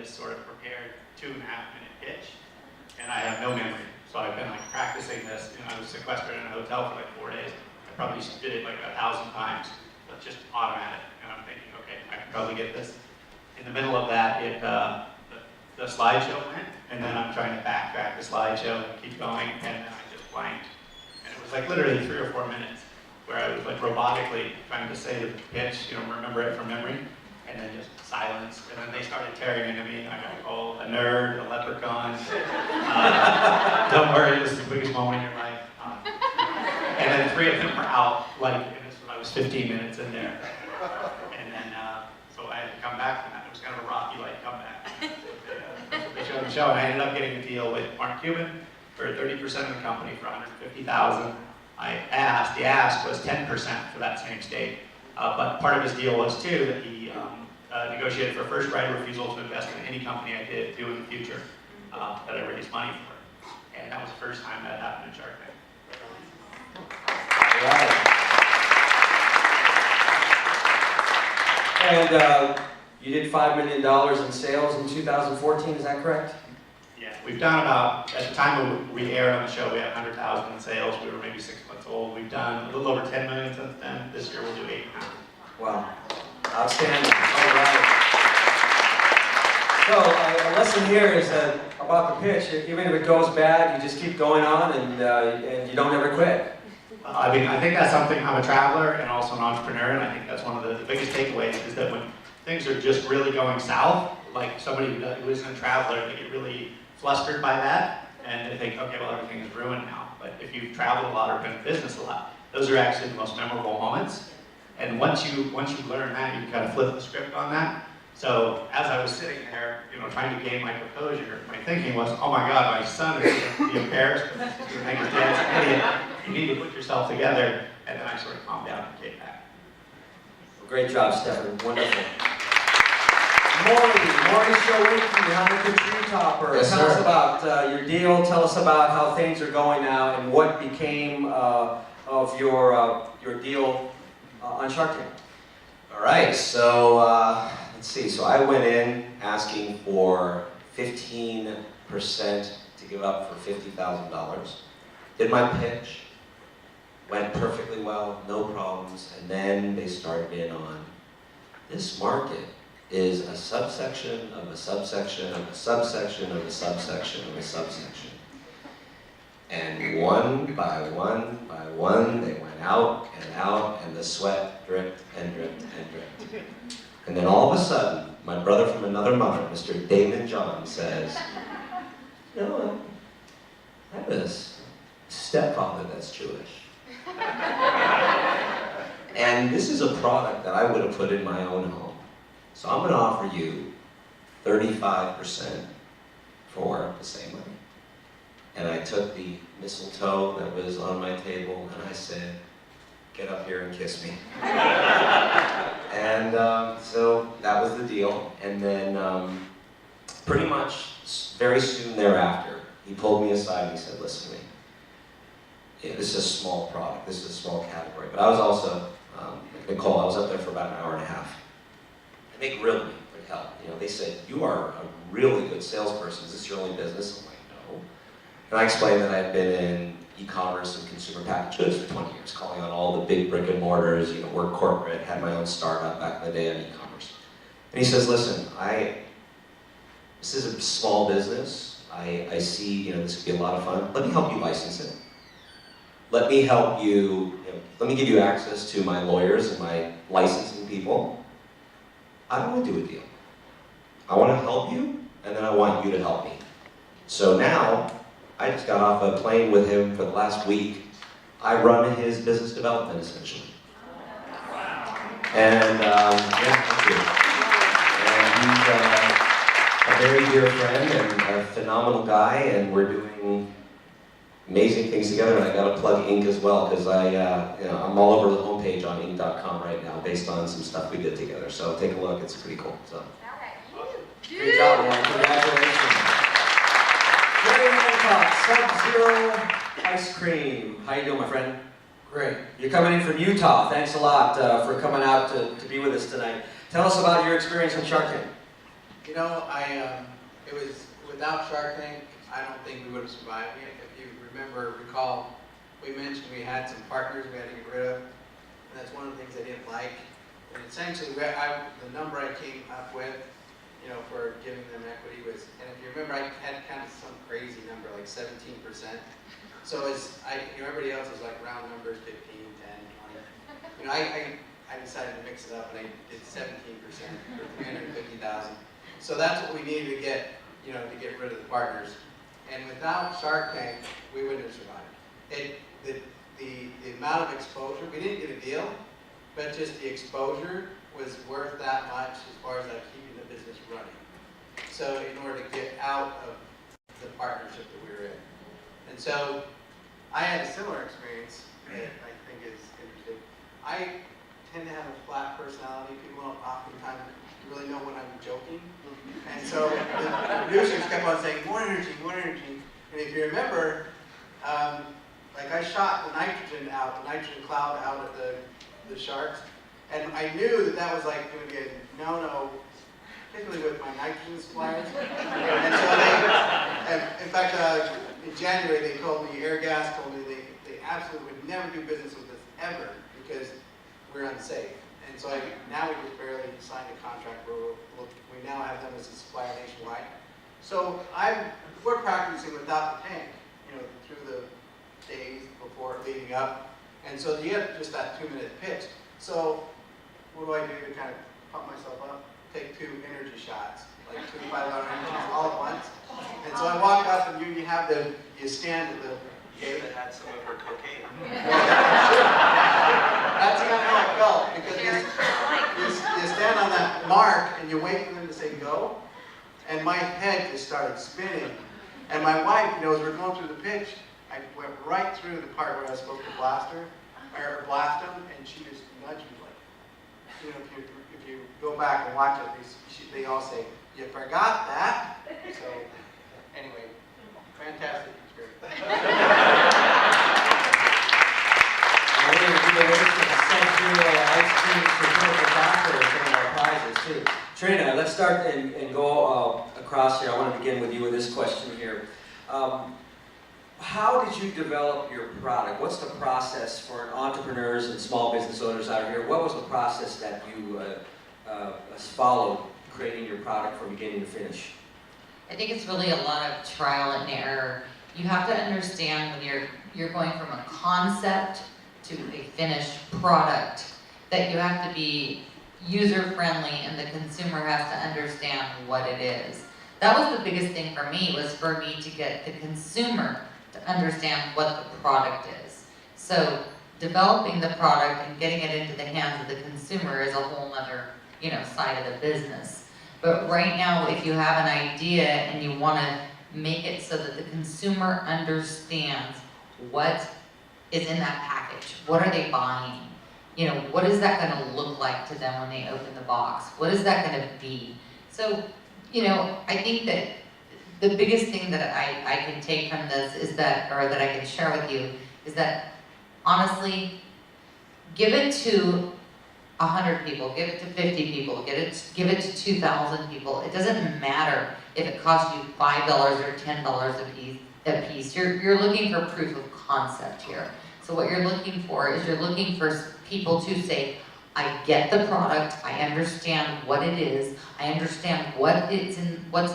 this sort of prepared 2.5-minute pitch, and I have no memory. So I've been like practicing this. You know, I was sequestered in a hotel for like 4 days. I probably did it like 1,000 times, so it's just automatic. And I'm thinking, okay, I can probably get this. In the middle of that, the slideshow went, and then I'm trying to backtrack the slideshow and keep going, and then I just blanked. And it was like literally 3 or 4 minutes where I was like robotically trying to say the pitch, you know, remember it from memory, and then just silence. And then they started tearing into me. I got called a nerd, a leprechaun. Don't worry, this is the biggest moment in your life. And then 3 of them were out, like, and this was when I was 15 minutes in there. And then, so I had to come back from that. It was kind of a rocky, like, comeback. So they showed the show, and I ended up getting a deal with Mark Cuban for 30% of the company for $150,000. The ask was 10% for that same state. But part of his deal was, too, that he negotiated for first right of refusal to invest in any company I did do in the future that I raised money for. And that was the first time that happened in Shark Tank. All right. And you did $5 million in sales in 2014, is that correct? Yeah, we've done about, at the time we aired on the show, we had 100,000 in sales. We were maybe 6 months old. We've done a little over 10 million since then. This year we'll do 8.5. Wow, outstanding. All right. So a lesson here is that about the pitch, even if it goes bad, you just keep going on and you don't ever quit. I mean, I think that's something, I'm a traveler and also an entrepreneur, and I think that's one of the biggest takeaways is that when things are just really going south, like somebody who isn't a traveler, they get really flustered by that, and they think, okay, well, everything is ruined now. But if you've traveled a lot or been in business a lot, those are actually the most memorable moments. And once you learn that, you can kind of flip the script on that. So as I was sitting there, you know, trying to gain my composure, my thinking was, oh my God, my son is going to be embarrassed, but he's going to think his dad's an idiot. You need to put yourself together, and then I sort of calmed down and came back. Well, great job, Stefan. Wonderful. Maury Showinski, Hanukkah Tree Topper. Yes, tell us sir. about your deal. Tell us about how things are going now and what became of your deal on Shark Tank. All right, so let's see. So I went in asking for 15% to give up for $50,000. Did my pitch, went perfectly well, no problems, and then they started in on this market is a subsection of a subsection of a subsection of a subsection of a subsection. And one by one, they went out, and the sweat dripped and dripped and dripped. And then all of a sudden, my brother from another mother, Mr. Damon John, says, you know what, I have a stepfather that's Jewish. And this is a product that I would have put in my own home. So I'm going to offer you 35% for the same money. And I took the mistletoe that was on my table and I said, get up here and kiss me. And so that was the deal. And then pretty much very soon thereafter, he pulled me aside and he said, listen to me. Yeah, this is a small product, this is a small category. But I was also, Nicole, I was up there for about an hour and a half. And they grilled me for help. You know, they said, you are a really good salesperson. Is this your only business? I'm like, no. And I explained that I'd been in e-commerce and consumer packaged goods for 20 years, calling on all the big brick and mortars, you know, worked corporate, had my own startup back in the day on e-commerce. And he says, listen, this is a small business. I see, you know, this could be a lot of fun. Let me help you license it. Let me help you, let me give you access to my lawyers and my licensing people. I don't want to do a deal. I want to help you, and then I want you to help me. So now, I just got off a plane with him for the last week. I run his business development, essentially. And, yeah, thank you. And he's a very dear friend and a phenomenal guy, and we're doing amazing things together. And I got to plug Inc. as well, because I'm all over the homepage on Inc.com right now, based on some stuff we did together. So take a look; it's pretty cool. So. Great job, man. Congratulations. Jerry Hancock, Sub-Zero Ice Cream. How you doing, my friend? Great. You're coming in from Utah. Thanks a lot for coming out to be with us tonight. Tell us about your experience on Shark Tank. You know, it was without Shark Tank, I don't think we would have survived. If you recall, we mentioned we had some partners we had to get rid of, and that's one of the things I didn't like. And essentially, the number I came up with, you know, for giving them equity was, and if you remember, I had kind of some crazy number, like 17%. So everybody else was like round numbers, 15, 10, 20. You know, I decided to mix it up, and I did 17% for 350,000. So that's what we needed to get, you know, to get rid of the partners. And without Shark Tank, we wouldn't have survived. The amount of exposure, we didn't get a deal, but just the exposure was worth that much as far as like keeping the business running. So in order to get out of the partnership that we were in. And so I had a similar experience that I think is interesting. I tend to have a flat personality. People don't oftentimes really know when I'm joking. And so the producers kept on saying, more energy, more energy. And if you remember, like I shot the nitrogen cloud out at the sharks. And I knew that that was like going to be a no-no, particularly with my nitrogen suppliers. And so in fact, in January they told me, Air Gas told me they absolutely would never do business with us ever because we're unsafe. And so now we just barely signed a contract where we now have them as a supplier nationwide. So we're practicing without the tank, you know, through the days before leading up. And so you have just that 2-minute pitch. So what do I do to kind of pump myself up? Take 2 energy shots, like 2 5-hour energies all at once. And so I walk up and you stand at the gate. That had some of her cocaine. That's kind of how I felt, because you stand on that mark and you wait for them to say go, and my head just started spinning. And my wife, you know, as we're going through the pitch, I went right through the part where I was supposed to blast her, or blast them, and she just nudged me like, you know, if you go back and watch it, they all say, you forgot that. So anyway, fantastic experience. We're going to give away some Sub-Zero ice cream certificate doctors and our prizes too. Trina, let's start and go across here. I want to begin with you with this question here. How did you develop your product? What's the process for entrepreneurs and small business owners out here? What was the process that you followed creating your product from beginning to finish? I think it's really a lot of trial and error. You have to understand when you're going from a concept to a finished product that you have to be user-friendly and the consumer has to understand what it is. That was the biggest thing for me, was for me to get the consumer to understand what the product is. So developing the product and getting it into the hands of the consumer is a whole other, you know, side of the business. But right now, if you have an idea and you want to make it so that the consumer understands what is in that package, what are they buying? You know, what is that going to look like to them when they open the box? What is that going to be? So, you know, I think that the biggest thing that I can take from this is that, or that I can share with you, is that honestly, give it to 100 people, give it to 50 people, give it to 2,000 people. It doesn't matter if it costs you $5 or $10 a piece. You're looking for proof of concept here. So what you're looking for is you're looking for people to say, I get the product, I understand what it is, I understand what's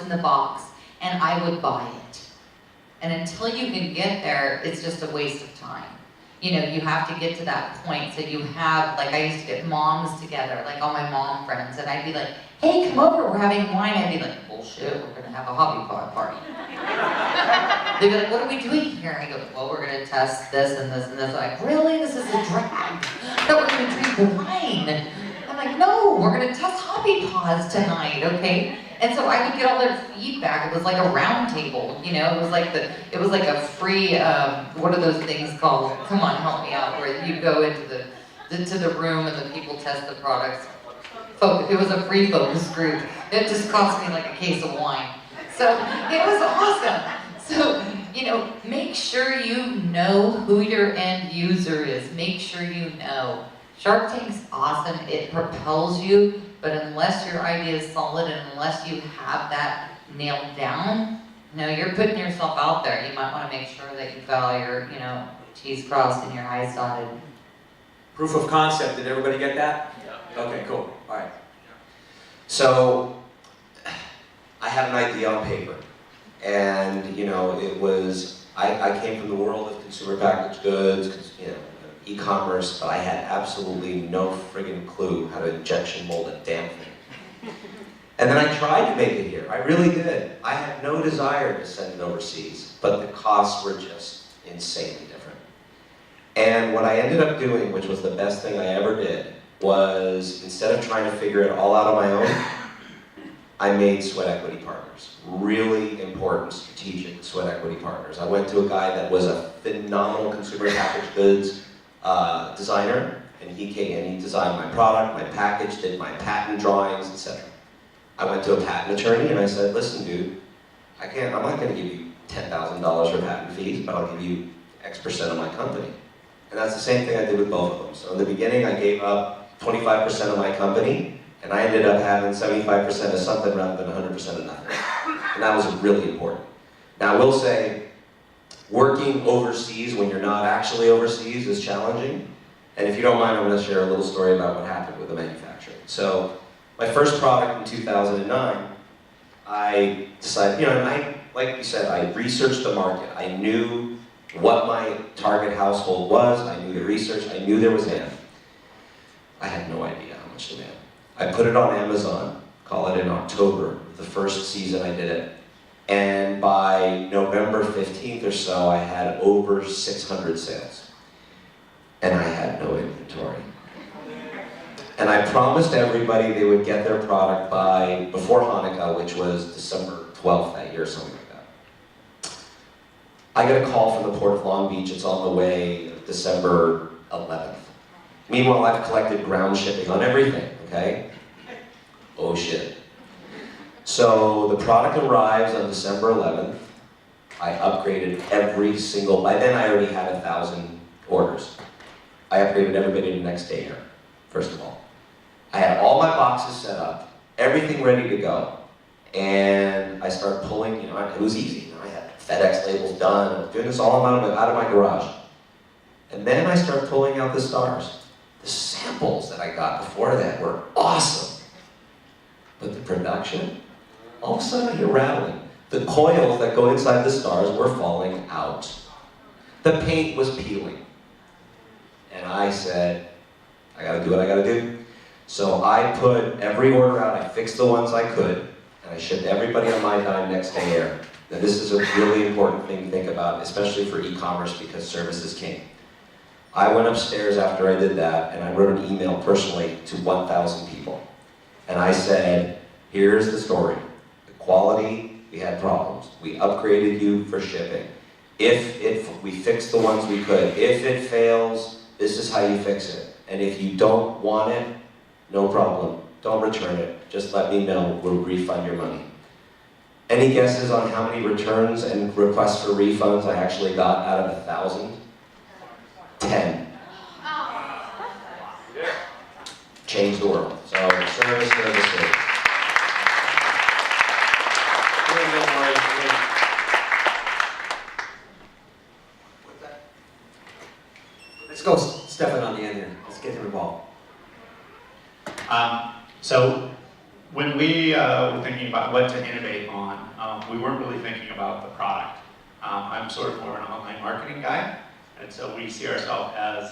in the box, and I would buy it. And until you can get there, it's just a waste of time. You know, you have to get to that point. So you have, like, I used to get moms together, like all my mom friends, and I'd be like, hey, come over, we're having wine. I'd be like, bullshit, we're gonna have a hobby party. They'd be like, what are we doing here? I go, well, we're gonna test this and this and this. I'm like, really? This is a drag. I thought we were gonna drink wine. I'm like, no, we're gonna test hobby paws tonight, okay? And so I would get all their feedback. It was like a round table, you know. It was like a free, what are those things called? Come on, help me out. Where you go into the room and the people test the products. It was a free focus group. It just cost me like a case of wine. So it was awesome. So, you know, make sure you know who your end user is. Make sure you know. Shark Tank's awesome. It propels you but unless your idea is solid and unless you have that nailed down, no, you're putting yourself out there. You might want to make sure that you've got all your, you know, T's crossed and your I's dotted. Proof of concept, did everybody get that? Yeah. Okay, cool, all right. So, I had an idea on paper, and you know, it was, I came from the world of consumer packaged goods, you know, e-commerce, but I had absolutely no friggin' clue how to injection mold a damn thing. And then I tried to make it here, I really did. I had no desire to send it overseas, but the costs were just insanely different. And what I ended up doing, which was the best thing I ever did, was instead of trying to figure it all out on my own, I made sweat equity partners. Really important, strategic sweat equity partners. I went to a guy that was a phenomenal consumer packaged goods designer, and he came and he designed my product, my package, did my patent drawings, etc. I went to a patent attorney and I said, listen dude, I'm not gonna give you $10,000 for patent fees, but I'll give you X% of my company. And that's the same thing I did with both of them. So in the beginning I gave up 25% of my company, and I ended up having 75% of something rather than 100% of nothing. And that was really important. Now I will say, working overseas when you're not actually overseas is challenging. And if you don't mind, I'm going to share a little story about what happened with the manufacturing. So, my first product in 2009, I decided, you know, like you said, I researched the market. I knew what my target household was. I knew the research. I knew there was demand. I had no idea how much demand. I put it on Amazon, call it in October, the first season I did it. And by November 15th or so, I had over 600 sales. And I had no inventory. And I promised everybody they would get their product by before Hanukkah, which was December 12th that year, something like that. I get a call from the Port of Long Beach, it's on the way, December 11th. Meanwhile, I've collected ground shipping on everything, okay? Oh shit. So the product arrives on December 11th. I upgraded every single, by then I already had 1,000 orders. I upgraded everybody the next day here, first of all. I had all my boxes set up, everything ready to go. And I started pulling, you know, it was easy. You know, I had FedEx labels done, I was doing this all out of my garage. And then I started pulling out the stars. The samples that I got before that were awesome. But the production, all of a sudden I hear rattling. The coils that go inside the stars were falling out. The paint was peeling. And I said, I gotta do what I gotta do. So I put every order out, I fixed the ones I could, and I shipped everybody on my dime next day air. Now this is a really important thing to think about, especially for e-commerce, because service is king. I went upstairs after I did that, and I wrote an email personally to 1,000 people. And I said, here's the story. The quality, we had problems. We upgraded you for shipping. We fixed the ones we could. If it fails, this is how you fix it. And if you don't want it, no problem. Don't return it. Just let me know. We'll refund your money. Any guesses on how many returns and requests for refunds I actually got out of 1,000? 10. Changed the world. So, service. Let's go, Stefan, on the end here. Let's get him involved. So when we were thinking about what to innovate on, we weren't really thinking about the product. I'm sort of more an online marketing guy, and so we see ourselves as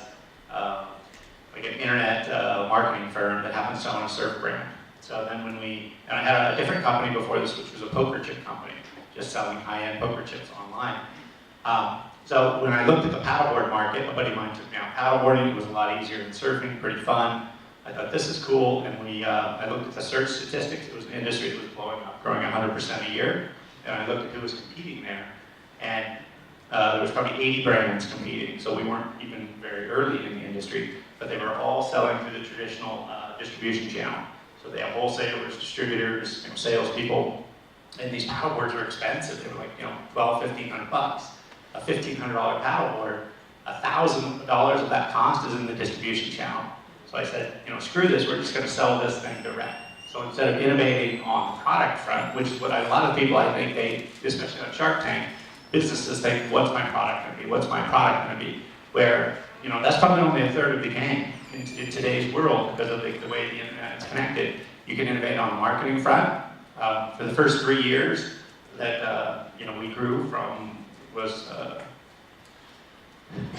like an internet marketing firm that happens to own a surf brand. So then and I had a different company before this, which was a poker chip company, just selling high-end poker chips online. So when I looked at the paddleboard market, a buddy of mine took me out paddleboarding. It was a lot easier than surfing, pretty fun. I thought this is cool, and I looked at the search statistics. It was an industry that was blowing up, growing 100% a year. And I looked at who was competing there, and there was probably 80 brands competing. So we weren't even very early in the industry, but they were all selling through the traditional distribution channel. So they have wholesalers, distributors, salespeople, and these paddleboards were expensive. They were like, $1,200, $1,500. A $1,500 paddleboard, $1,000 of that cost is in the distribution channel. So I said, screw this, we're just gonna sell this thing direct. So instead of innovating on the product front, which is what a lot of people, I think especially on Shark Tank, businesses think, what's my product gonna be? What's my product gonna be? Where, that's probably only a third of the game in today's world because of the way the internet is connected. You can innovate on the marketing front. For the first 3 years that, we grew from was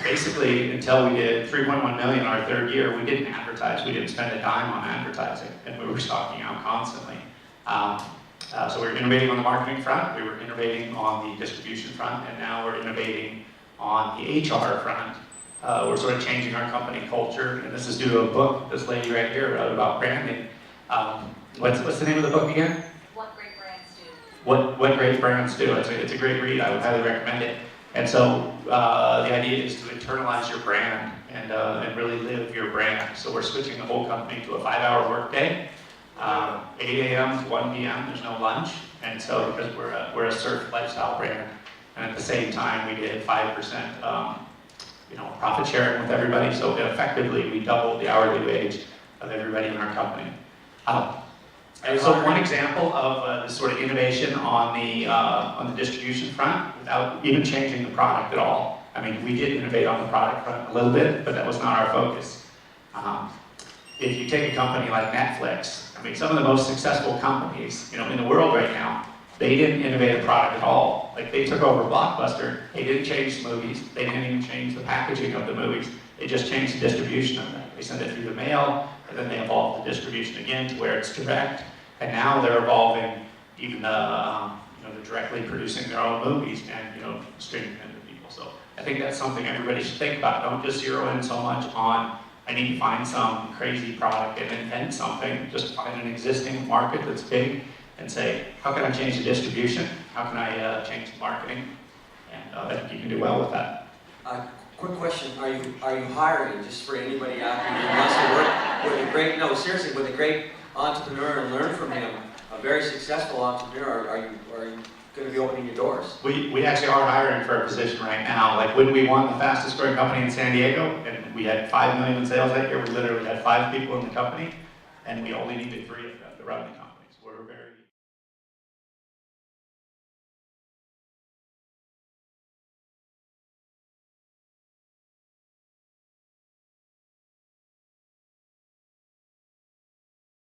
basically until we did 3.1 million our third year, we didn't advertise. We didn't spend a dime on advertising, and we were stocking out constantly. So we were innovating on the marketing front, we were innovating on the distribution front, and now we're innovating on the HR front. We're sort of changing our company culture, and this is due to a book this lady right here wrote about branding. What's the name of the book again? What Great Brands Do. What Great Brands Do. It's a great read. I would highly recommend it. And so the idea is to internalize your brand and really live your brand. So we're switching the whole company to a 5-hour workday, 8 a.m. to 1 p.m. There's no lunch, and so because we're a surf lifestyle brand, and at the same time we did 5% profit sharing with everybody. So effectively we doubled the hourly wage of everybody in our company. And so one example of this sort of innovation on the distribution front without even changing the product at all. I mean, we did innovate on the product front a little bit, but that was not our focus. If you take a company like Netflix, I mean, some of the most successful companies, in the world right now, they didn't innovate a product at all. Like they took over Blockbuster, they didn't change the movies, they didn't even change the packaging of the movies, they just changed the distribution of them. They sent it through the mail, and then they evolved the distribution again to where it's direct. And now they're evolving even they're directly producing their own movies and streaming them to people. So I think that's something everybody should think about. Don't just zero in so much on I need to find some crazy product and invent something. Just find an existing market that's big and say, how can I change the distribution? How can I change the marketing? And I think you can do well with that. Quick question: Are you hiring just for anybody out there who wants to work with a great? No, seriously, with a great entrepreneur and learn from him, a very successful entrepreneur? Are you going to be opening your doors? We actually are hiring for a position right now. Like when we won the fastest growing company in San Diego, and we had 5 million in sales that year, we literally had 5 people in the company, and we only needed 3 of them to run the company.